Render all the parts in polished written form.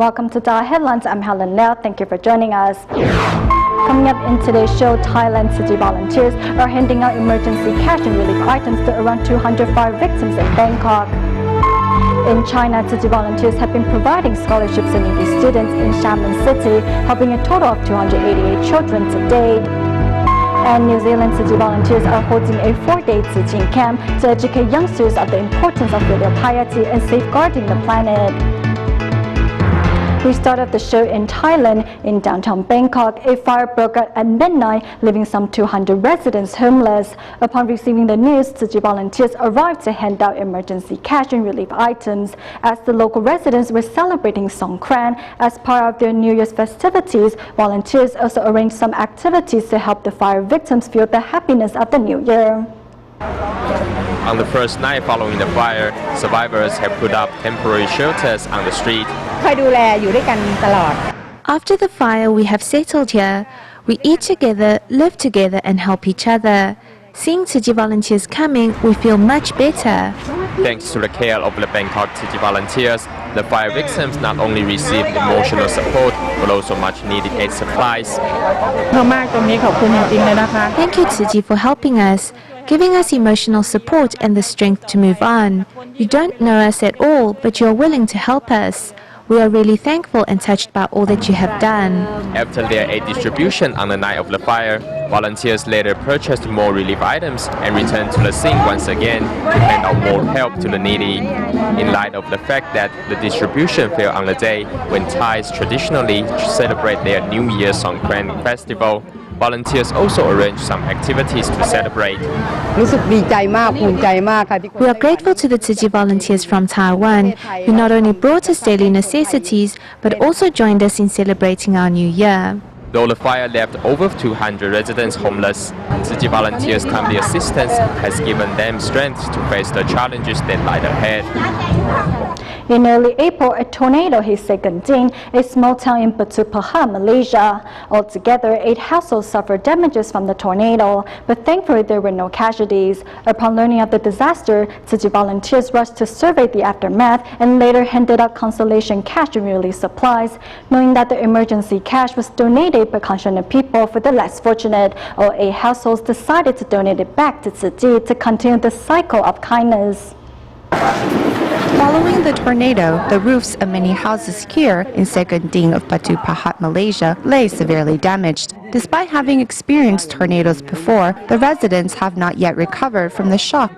Welcome to DaAi Headlines. I'm Helen Liao. Thank you for joining us. Coming up in today's show, Thailand Tzu Chi volunteers are handing out emergency cash and relief items to around 200 fire victims in Bangkok. In China, Tzu Chi volunteers have been providing scholarships to needy students in Xiamen City, helping a total of 288 children to date. And New Zealand Tzu Chi volunteers are holding a 4-day Tzu Chi camp to educate youngsters of the importance of filial piety and safeguarding the planet. We start off the show in Thailand. In downtown Bangkok, a fire broke out at midnight, leaving some 200 residents homeless. Upon receiving the news, Tzu Chi volunteers arrived to hand out emergency cash and relief items. As the local residents were celebrating Songkran as part of their New Year's festivities, volunteers also arranged some activities to help the fire victims feel the happiness of the new year. On the first night following the fire, survivors have put up temporary shelters on the street. After the fire, we have settled here. We eat together, live together, and help each other. Seeing Tzu Chi volunteers coming, we feel much better. Thanks to the care of the Bangkok Tzu Chi volunteers, the fire victims not only received emotional support, but also much needed aid supplies. Thank you, Tzu Chi, for helping us, giving us emotional support and the strength to move on. You don't know us at all, but you are willing to help us. We are really thankful and touched by all that you have done. After their aid distribution on the night of the fire, volunteers later purchased more relief items and returned to the scene once again to hand out more help to the needy. In light of the fact that the distribution fell on the day when Thais traditionally celebrate their New Year Songkran festival, volunteers also arranged some activities to celebrate. We are grateful to the Tzu Chi volunteers from Taiwan, who not only brought us daily necessities, but also joined us in celebrating our New Year. Though the fire left over 200 residents homeless, Tzu Chi volunteers' timely assistance has given them strength to face the challenges that lie ahead. In early April, a tornado hit Sekanding, a small town in Batu Pahat, Malaysia. Altogether, 8 households suffered damages from the tornado, but thankfully there were no casualties. Upon learning of the disaster, Tzu Chi volunteers rushed to survey the aftermath and later handed out consolation cash and relief supplies. Knowing that the emergency cash was donated by concerned people for the less fortunate, all 8 households decided to donate it back to Tzu Chi to continue the cycle of kindness. Following the tornado, the roofs of many houses here in Sekanding of Batu Pahat, Malaysia, lay severely damaged. Despite having experienced tornadoes before, the residents have not yet recovered from the shock.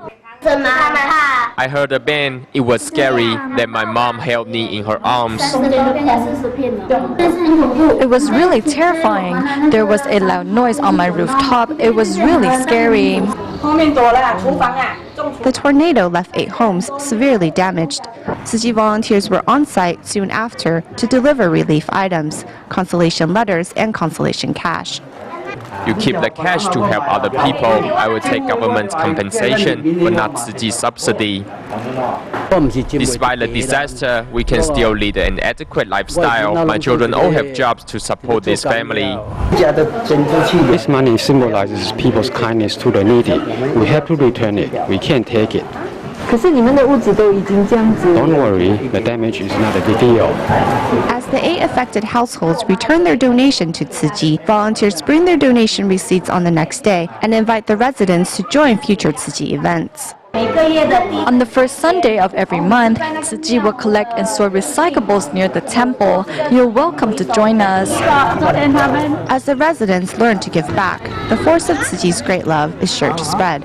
I heard a bang. It was scary. Then my mom held me in her arms. It was really terrifying. There was a loud noise on my rooftop. It was really scary. The tornado left 8 homes severely damaged. Tzu Chi volunteers were on site soon after to deliver relief items, consolation letters, and consolation cash. You keep the cash to help other people. I will take government compensation, but not Tzu Chi subsidy. Despite the disaster, we can still lead an adequate lifestyle. My children all have jobs to support this family. This money symbolizes people's kindness to the needy. We have to return it. We can't take it. Don't worry, the damage is not a big deal. As the 8 affected households return their donation to Tzu Chi, volunteers bring their donation receipts on the next day and invite the residents to join future Tzu Chi events. On the first Sunday of every month, Tzu Chi will collect and store recyclables near the temple. You're welcome to join us. As the residents learn to give back, the force of Tzu Chi's great love is sure to spread.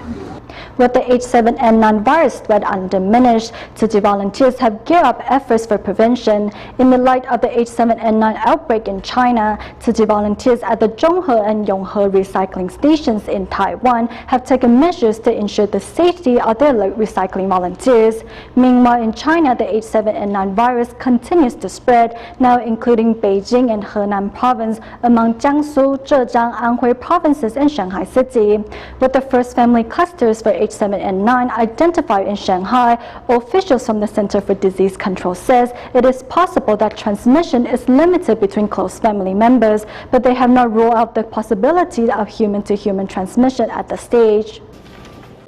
With the H7N9 virus threat undiminished, Tzu Chi volunteers have geared up efforts for prevention. In the light of the H7N9 outbreak in China, Tzu Chi volunteers at the Zhonghe and Yonghe recycling stations in Taiwan have taken measures to ensure the safety of their recycling volunteers. Meanwhile, in China, the H7N9 virus continues to spread, now including Beijing and Henan province, among Jiangsu, Zhejiang, Anhui provinces, and Shanghai City. With the first family clusters for H7N9 identified in Shanghai, officials from the Center for Disease Control says it is possible that transmission is limited between close family members, but they have not ruled out the possibility of human-to-human transmission at this stage.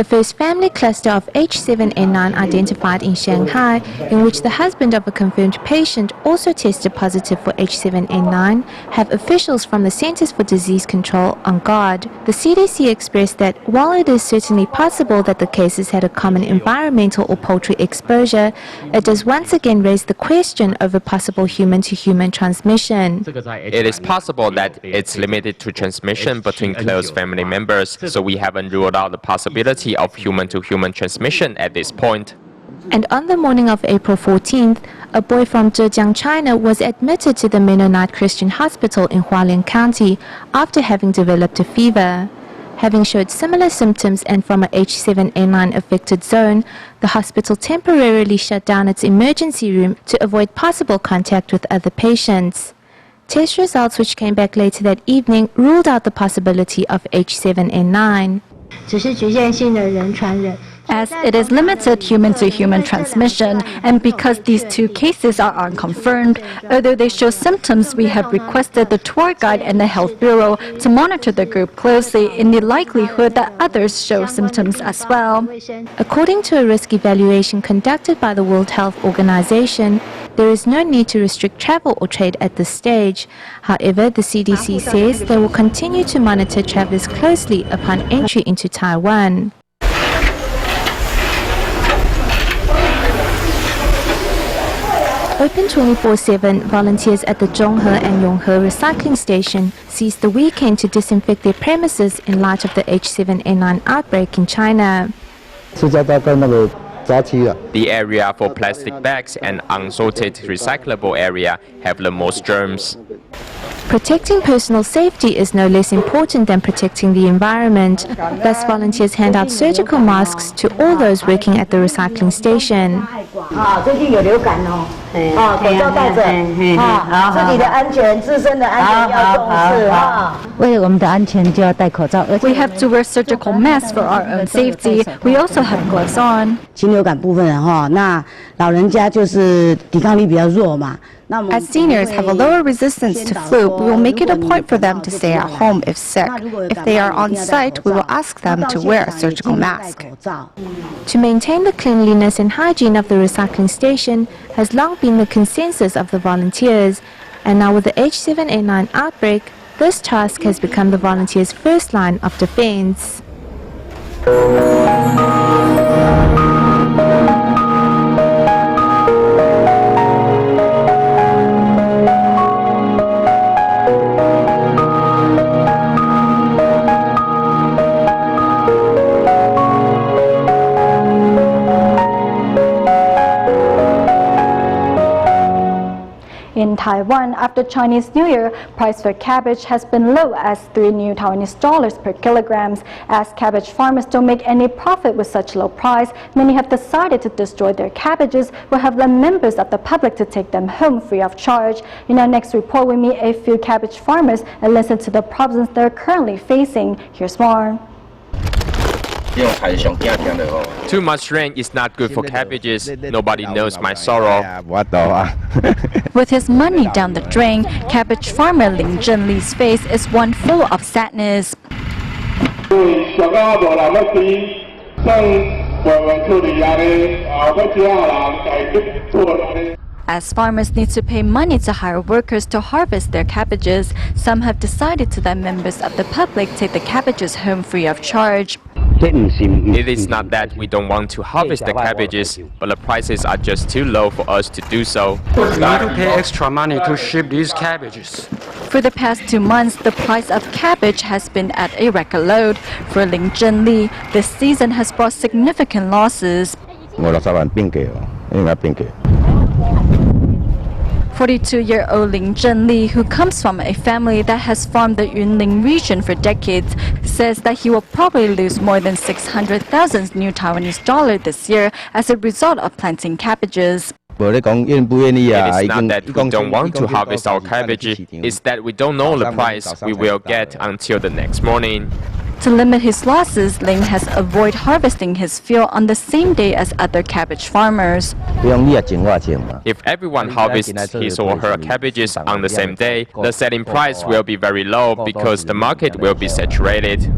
The first family cluster of H7N9 identified in Shanghai, in which the husband of a confirmed patient also tested positive for H7N9, have officials from the Centers for Disease Control on guard. The CDC expressed that while it is certainly possible that the cases had a common environmental or poultry exposure, it does once again raise the question over possible human-to-human transmission. It is possible that it's limited to transmission between close family members, so we haven't ruled out the possibility of human-to-human transmission at this point. And on the morning of April 14th, a boy from Zhejiang, China was admitted to the Mennonite Christian Hospital in Hualien County after having developed a fever. Having showed similar symptoms and from a H7N9 affected zone, the hospital temporarily shut down its emergency room to avoid possible contact with other patients. Test results which came back later that evening ruled out the possibility of H7N9. As it is limited human-to-human transmission, and because these two cases are unconfirmed, although they show symptoms, we have requested the tour guide and the health bureau to monitor the group closely in the likelihood that others show symptoms as well. According to a risk evaluation conducted by the World Health Organization, there is no need to restrict travel or trade at this stage. However, the CDC says they will continue to monitor travelers closely upon entry into Taiwan. Open 24/7, volunteers at the Zhonghe and Yonghe recycling station seized the weekend to disinfect their premises in light of the H7N9 outbreak in China. The area for plastic bags and unsorted recyclable area have the most germs. Protecting personal safety is no less important than protecting the environment. Thus, volunteers hand out surgical masks to all those working at the recycling station. We have to wear surgical masks for our own safety. We also have gloves on. As seniors have a lower resistance to flu, we will make it a point for them to stay at home if sick. If they are on site, we will ask them to wear a surgical mask. To maintain the cleanliness and hygiene of the recycling station has long been the consensus of the volunteers, and now with the H7N9 outbreak, this task has become the volunteers' first line of defense. In Taiwan, after Chinese New Year, price for cabbage has been low as 3 new Taiwanese dollars per kilograms. As cabbage farmers don't make any profit with such low price, many have decided to destroy their cabbages or have led members of the public to take them home free of charge. In our next report, we meet a few cabbage farmers and listen to the problems they're currently facing. Here's more. Too much rain is not good for cabbages. Nobody knows my sorrow. With his money down the drain, cabbage farmer Lin Zhenli's face is one full of sadness. As farmers need to pay money to hire workers to harvest their cabbages, some have decided to let members of the public take the cabbages home free of charge. It is not that we don't want to harvest the cabbages, but the prices are just too low for us to do so. We need to pay extra money to ship these cabbages. For the past 2 months, the price of cabbage has been at a record low. For Lin Zhenli, this season has brought significant losses. 42-year-old Lin Zhenli, who comes from a family that has farmed the Yunlin region for decades, says that he will probably lose more than 600,000 new Taiwanese dollars this year as a result of planting cabbages. It is not that we don't want to harvest our cabbage, it's that we don't know the price we will get until the next morning. To limit his losses, Ling has avoided harvesting his field on the same day as other cabbage farmers. If everyone harvests his or her cabbages on the same day, the selling price will be very low because the market will be saturated.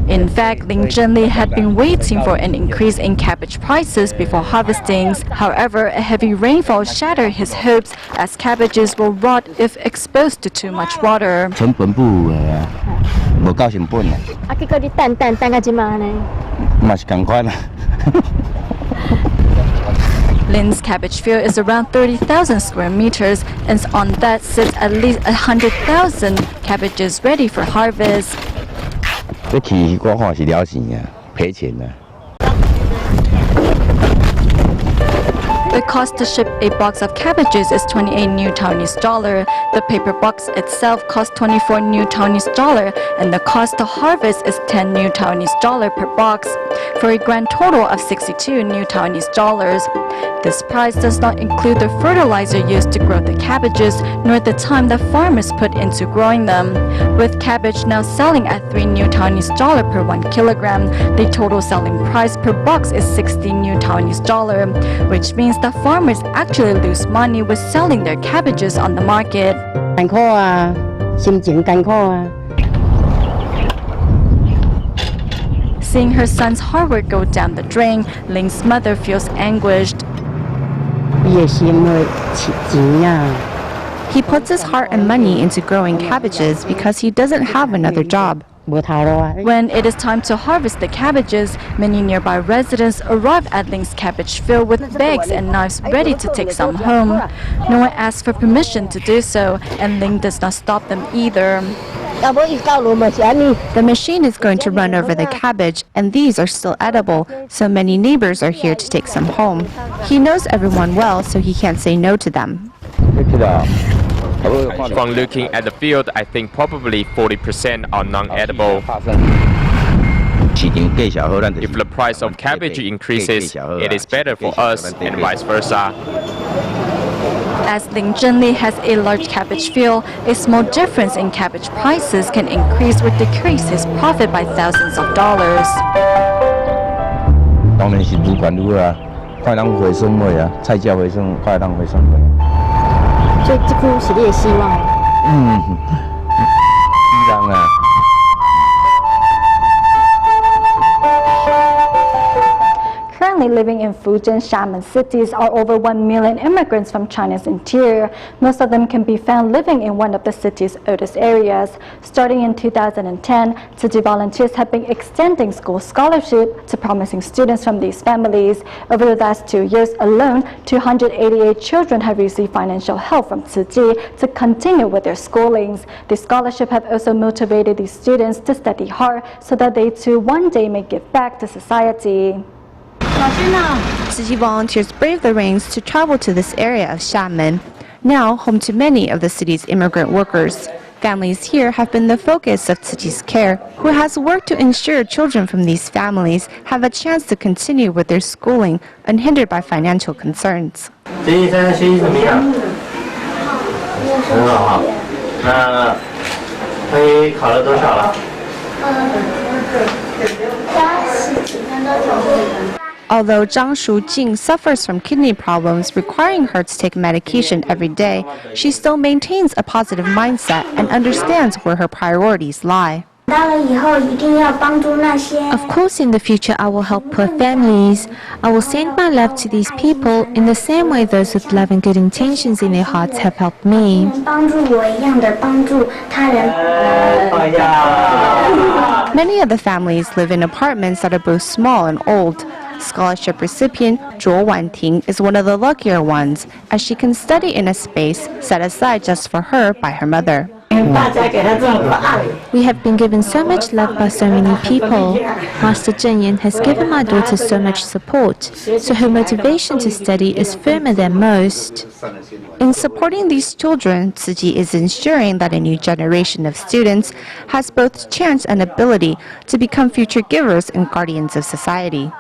In fact, Ling Zhenli had been waiting for an increase in cabbage prices before harvestings. However, a heavy rainfall shattered his hopes as cabbages will rot if exposed to too much water. 成本不无够成本啦。結果你等到即晚呢？嘛是同款啦。Lin's cabbage field is around 30,000 square meters, and on that sits at least 100,000 cabbages ready for harvest. 这期我看是了钱啊，赔钱啊。 The cost to ship a box of cabbages is 28 new Taiwanese dollar. The paper box itself costs 24 new Taiwanese dollar, and the cost to harvest is 10 new Taiwanese dollar per box, for a grand total of 62 new Taiwanese dollars. This price does not include the fertilizer used to grow the cabbages, nor the time that farmers put into growing them. With cabbage now selling at 3 new Taiwanese dollar per 1 kilogram, the total selling price per box is 60 new Taiwanese dollar, which means that farmers actually lose money with selling their cabbages on the market. 艰苦啊，心情艰苦啊。 Seeing her son's hard work go down the drain, Ling's mother feels anguished. 伊的心会钱啊。 He puts his heart and money into growing cabbages because he doesn't have another job. 无头路啊。 When it is time to harvest the cabbages, many nearby residents arrive at Ling's cabbage field with bags and knives ready to take some home. No one asks for permission to do so, and Ling does not stop them either. The machine is going to run over the cabbage, and these are still edible, so many neighbors are here to take some home. He knows everyone well, so he can't say no to them. From looking at the field, I think probably 40% are non-edible. If the price of cabbage increases, it is better for us and vice versa. As Ling Zhenli has a large cabbage field, a small difference in cabbage prices can increase or decrease his profit by thousands of dollars. 当然是愈管愈啊，快当回升位啊，菜价回升，快当回升位。所以这股是你的希望。希望啊。 Currently living in Fujian, Xiamen cities are over 1 million immigrants from China's interior. Most of them can be found living in one of the city's oldest areas. Starting in 2010, Tzu Chi volunteers have been extending school scholarship to promising students from these families. Over the last 2 years alone, 288 children have received financial help from Tzu Chi to continue with their schoolings. The scholarship have also motivated these students to study hard so that they too one day may give back to society. Tzu Chi volunteers brave the rains to travel to this area of Xiamen, now home to many of the city's immigrant workers. Families here have been the focus of Tzu Chi's care, who has worked to ensure children from these families have a chance to continue with their schooling unhindered by financial concerns. 现在学习怎么样？很好哈。那会考了多少了？ Although Zhang Shujing suffers from kidney problems requiring her to take medication every day, she still maintains a positive mindset and understands where her priorities lie. Of course, in the future, I will help poor families. I will send my love to these people in the same way those with love and good intentions in their hearts have helped me. Many of the families live in apartments that are both small and old. Scholarship recipient Zhuo Wanting is one of the luckier ones, as she can study in a space set aside just for her by her mother. We have been given so much love by so many people. Master Zheng Yan has given my daughter so much support, so her motivation to study is firmer than most. In supporting these children, Tzu Chi is ensuring that a new generation of students has both chance and ability to become future givers and guardians of society.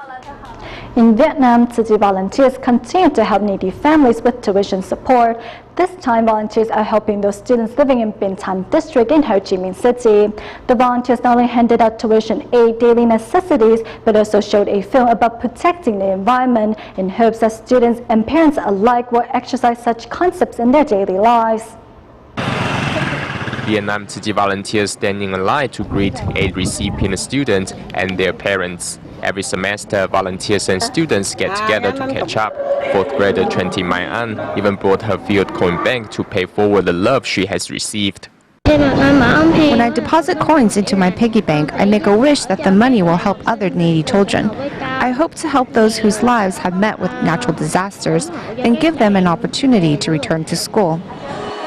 In Vietnam, Tzu Chi volunteers continue to help needy families with tuition support. This time, volunteers are helping those students living in Binh Thanh district in Ho Chi Minh City. The volunteers not only handed out tuition aid, daily necessities, but also showed a film about protecting the environment in hopes that students and parents alike will exercise such concepts in their daily lives. Vietnam Tzu Chi volunteers standing in line to greet aid recipient students and their parents. Every semester, volunteers and students get together to catch up. Fourth grader Chen Ti Mai An even brought her field coin bank to pay forward the love she has received. When I deposit coins into my piggy bank, I make a wish that the money will help other needy children. I hope to help those whose lives have met with natural disasters and give them an opportunity to return to school.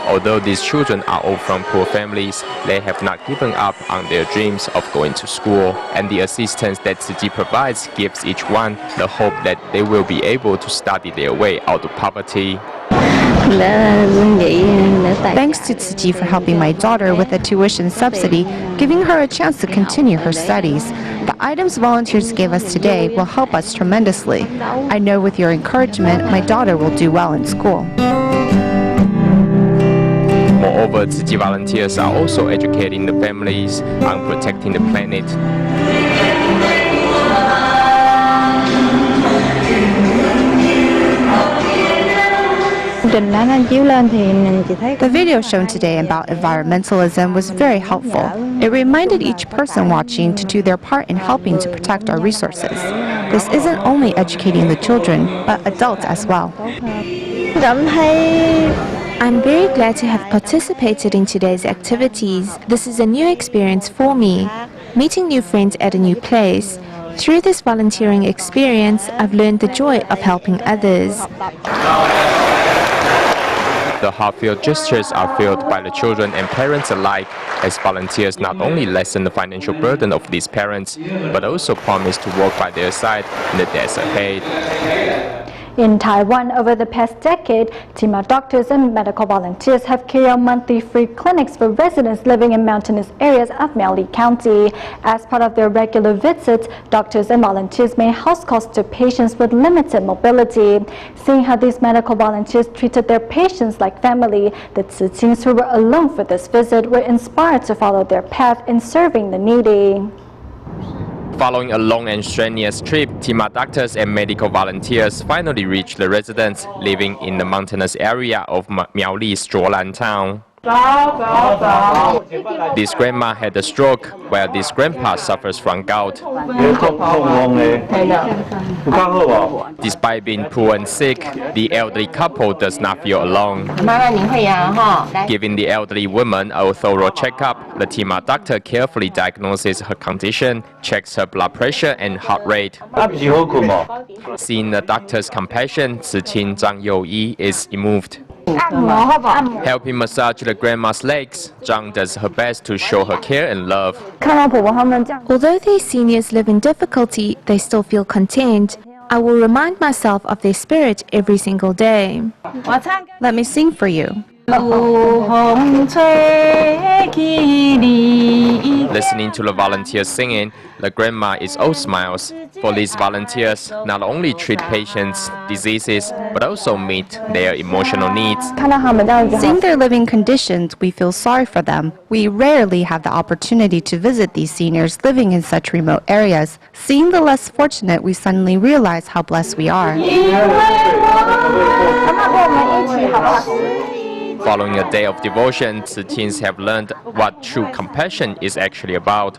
Although these children are all from poor families, they have not given up on their dreams of going to school, and the assistance that Tzu Chi provides gives each one the hope that they will be able to study their way out of poverty. Thanks to Tzu Chi for helping my daughter with a tuition subsidy, giving her a chance to continue her studies. The items volunteers gave us today will help us tremendously. I know with your encouragement, my daughter will do well in school. Moreover, Tzu Chi volunteers are also educating the families on protecting the planet. The video shown today about environmentalism was very helpful. It reminded each person watching to do their part in helping to protect our resources. This isn't only educating the children, but adults as well. I'm very glad to have participated in today's activities. This is a new experience for me, meeting new friends at a new place. Through this volunteering experience, I've learned the joy of helping others. The heartfelt gestures are felt by the children and parents alike, as volunteers not only lessen the financial burden of these parents, but also promise to walk by their side in the days ahead. In Taiwan, over the past decade, team of doctors and medical volunteers have carried out monthly free clinics for residents living in mountainous areas of Miaoli County. As part of their regular visits, doctors and volunteers made house calls to patients with limited mobility. Seeing how these medical volunteers treated their patients like family, the Tzu Chins who were alone for this visit were inspired to follow their path in serving the needy. Following a long and strenuous trip, team of doctors and medical volunteers finally reached the residents living in the mountainous area of Miaoli's Zhuolan town. This grandma had a stroke, while this grandpa suffers from gout. Despite being poor and sick, the elderly couple does not feel alone. Giving the elderly woman a thorough checkup, the team of doctor carefully diagnoses her condition, checks her blood pressure and heart rate. Seeing the doctor's compassion, Tzu Chin Zhang Youyi is moved. Helping massage the grandma's legs, Zhang does her best to show her care and love. Although these seniors live in difficulty, they still feel content. I will remind myself of their spirit every single day. Let me sing for you. Listening to the volunteers singing, the grandma is all smiles. For these volunteers, not only treat patients' diseases, but also meet their emotional needs. Seeing their living conditions, we feel sorry for them. We rarely have the opportunity to visit these seniors living in such remote areas. Seeing the less fortunate, we suddenly realize how blessed we are. Following a day of devotion, Tzu Chins have learned what true compassion is actually about.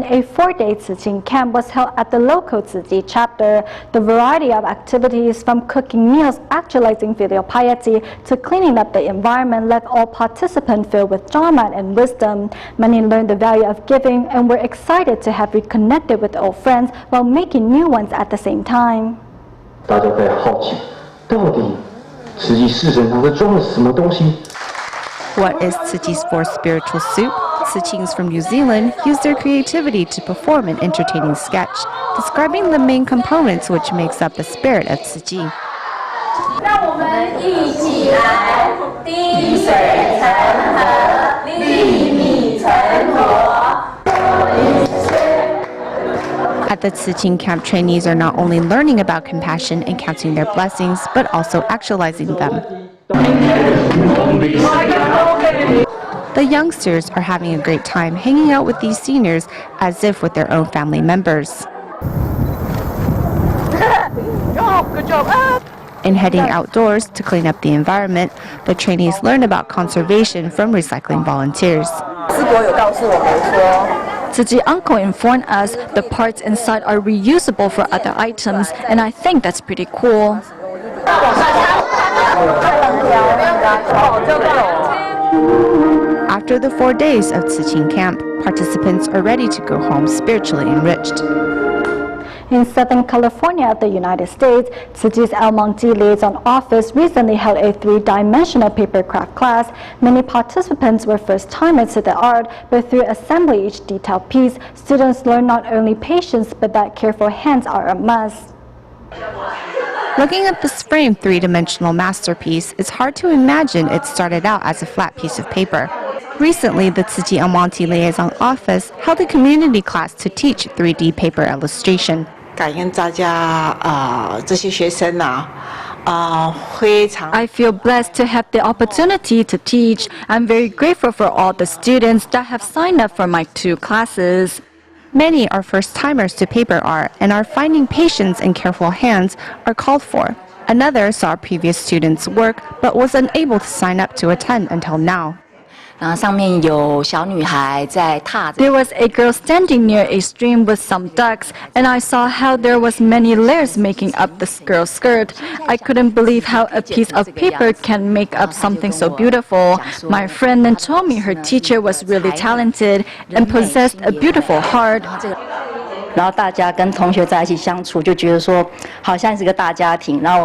A 4-day Tzu Chin camp was held at the local Tzu Chi chapter. The variety of activities from cooking meals, actualizing filial piety, to cleaning up the environment left all participants filled with drama and wisdom. Many learned the value of giving and were excited to have reconnected with old friends while making new ones at the same time. 大家在好奇，到底慈济四神汤它装了什么东西？ What is Tzu Chi's fourth spiritual soup? Tzu Chins from New Zealand used their creativity to perform an entertaining sketch, describing the main components which makes up the spirit of Tzu Chi. 让我们一起来滴水成河。The Tziqing camp trainees are not only learning about compassion and counting their blessings, but also actualizing them. The youngsters are having a great time hanging out with these seniors as if with their own family members. In heading outdoors to clean up the environment, the trainees learn about conservation from recycling volunteers. Tzu uncle informed us the parts inside are reusable for other items, and I think that's pretty cool. After the 4 days of Tziqing camp, participants are ready to go home spiritually enriched. In Southern California of the United States, Tzu's El Monte Liaison Office recently held a 3-dimensional paper craft class. Many participants were first-timers to the art, but through assembling each detailed piece, students learn not only patience, but that careful hands are a must. Looking at this framed 3-dimensional masterpiece, it's hard to imagine it started out as a flat piece of paper. Recently, the Tzu El Monte Liaison Office held a community class to teach 3D paper illustration. I feel blessed to have the opportunity to teach. I'm very grateful for all the students that have signed up for my 2 classes. Many are first-timers to paper art and are finding patience and careful hands are called for. Another saw previous students' work but was unable to sign up to attend until now. There was a girl standing near a stream with some ducks, and I saw how there was many layers making up this girl's skirt. I couldn't believe how a piece of paper can make up something so beautiful. My friend then told me her teacher was really talented and possessed a beautiful heart.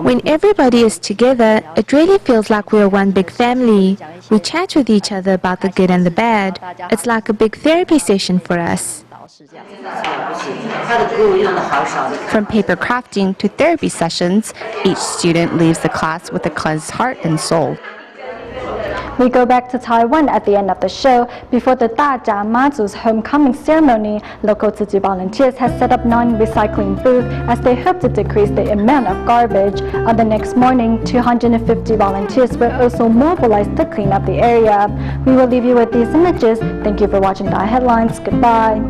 When everybody is together, it really feels like we're one big family. We chat with each other about the good and the bad. It's like a big therapy session for us. From paper crafting to therapy sessions, each student leaves the class with a cleansed heart and soul. We go back to Taiwan at the end of the show. Before the DaAi Mazu's homecoming ceremony, local Tzu volunteers have set up non-recycling booth as they hope to decrease the amount of garbage. On the next morning, 250 volunteers were also mobilized to clean up the area. We will leave you with these images. Thank you for watching DaAi Headlines. Goodbye.